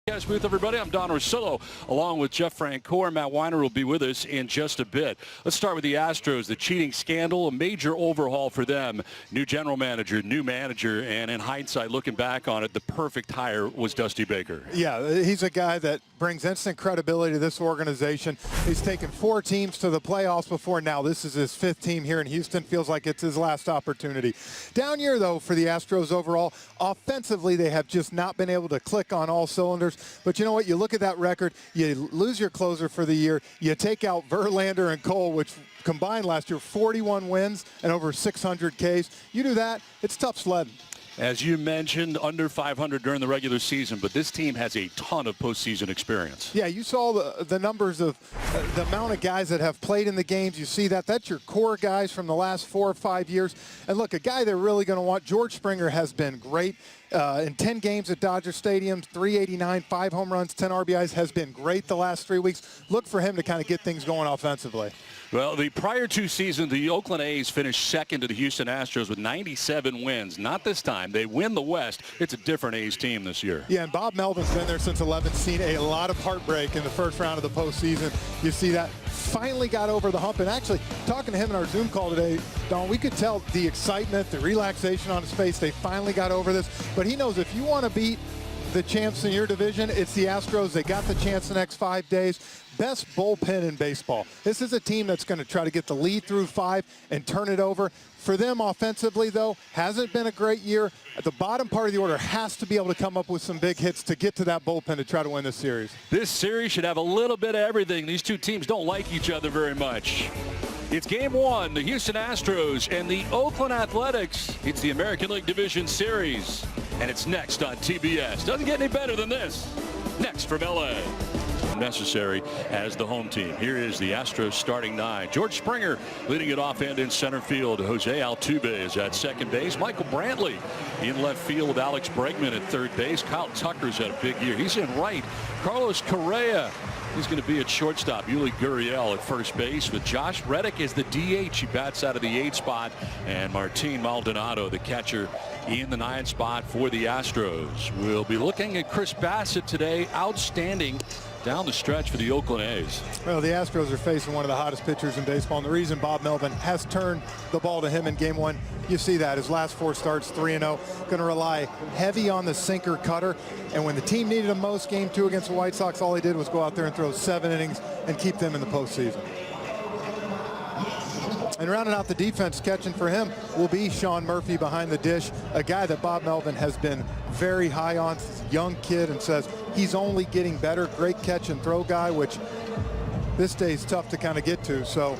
Podcast booth, everybody. I'm Don Rosillo, along with Jeff Francoeur. Matt Weiner will be with us in just a bit. Let's start with the Astros, the cheating scandal, a major overhaul for them. New general manager, new manager, and in hindsight, looking back on it, the perfect hire was Dusty Baker. Yeah, he's a guy that brings instant credibility to this organization. He's taken 4 teams to the playoffs before. Now this is his 5th team here in Houston. Feels like it's his last opportunity. Down year, though, for the Astros overall. Offensively, they have just not been able to click on all cylinders. But you know what? You look at that record, you lose your closer for the year, you take out Verlander and Cole, which combined last year 41 wins and over 600 Ks. You do that, it's tough sledding. As you mentioned, under 500 during the regular season, but this team has a ton of postseason experience. Yeah, you saw the numbers of the amount of guys that have played in the games. You see that. That's your core guys from the last 4 or 5 years. And look, a guy they're really going to want, George Springer has been great. In 10 games at Dodger Stadium, 389, 5 home runs, 10 RBIs, has been great the last 3 weeks. Look for him to kind of get things going offensively. Well, the prior 2 seasons, the Oakland A's finished second to the Houston Astros with 97 wins. Not this time. They win the West. It's a different A's team this year. Yeah, and Bob Melvin's been there since 11, seen a lot of heartbreak in the first round of the postseason. You see that. Finally got over the hump. And actually, talking to him in our Zoom call today, Don, we could tell the excitement, the relaxation on his face. They finally got over this. But he knows if you want to beat the champs in your division, it's the Astros. They got the chance the next 5 days. Best bullpen in baseball. This is a team that's going to try to get the lead through 5 and turn it over. For them offensively, though, hasn't been a great year. At the bottom part of the order has to be able to come up with some big hits to get to that bullpen to try to win this series. This series should have a little bit of everything. These 2 teams don't like each other very much. It's game 1, the Houston Astros and the Oakland Athletics. It's the American League Division Series, and it's next on TBS. Doesn't get any better than this. Next from LA. Necessary as the home team. Here is the Astros starting 9. George Springer leading it off and in center field. Jose Altuve is at second base. Michael Brantley in left field. Alex Bregman at third base. Kyle Tucker's had a big year. He's in right. Carlos Correa, he's going to be at shortstop. Yuli Gurriel at first base with Josh Reddick as the DH. He bats out of the 8 spot. And Martin Maldonado, the catcher, in the 9 spot for the Astros. We'll be looking at Chris Bassett today. Outstanding down the stretch for the Oakland A's. Well, the Astros are facing one of the hottest pitchers in baseball, and the reason Bob Melvin has turned the ball to him in game 1, you see that. His last 4 starts, 3-0. Going to rely heavy on the sinker cutter, and when the team needed him most, game 2 against the White Sox, all he did was go out there and throw 7 innings and keep them in the postseason. And rounding out the defense, catching for him will be Sean Murphy behind the dish, a guy that Bob Melvin has been very high on, young kid, and says he's only getting better. Great catch and throw guy, which this day is tough to kind of get to. So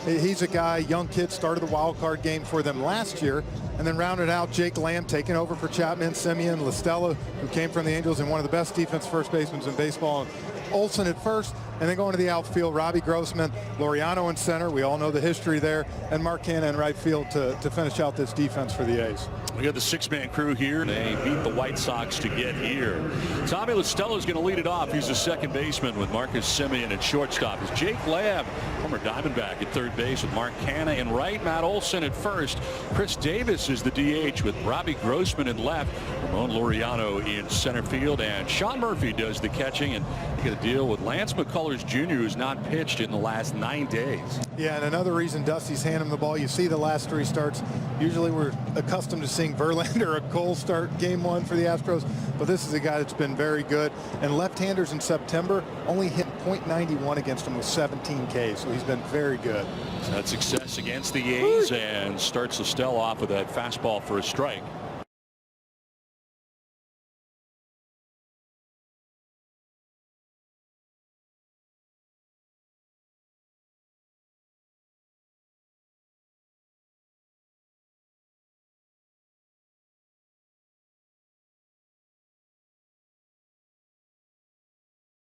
he's a guy, young kid, started the wild card game for them last year, and then rounded out Jake Lamb, taking over for Chapman, Simeon, Listella, who came from the Angels and one of the best defense first basemen in baseball. Olsen at first, and then going to the outfield, Robbie Grossman, Laureano in center. We all know the history there, and Mark Hanna in right field to finish out this defense for the A's. We got the 6-man crew here. They beat the White Sox to get here. Tommy Listella is going to lead it off. He's the second baseman with Marcus Simeon at shortstop. It's Jake Lamb, former Diamondback, at third base with Mark Hanna in right. Matt Olson at first. Chris Davis is the DH with Robbie Grossman in left. Ramon Laureano in center field, and Sean Murphy does the catching. And you get a deal with Lance McCullers Jr., who's not pitched in the last 9 days. Yeah, and another reason Dusty's handing him the ball. You see the last 3 starts. Usually we're accustomed to seeing Verlander or Cole start game 1 for the Astros, but this is a guy that's been very good. And left-handers in September only hit .91 against him with 17 Ks, so he's been very good. That success against the A's, and starts Listella off with that fastball for a strike.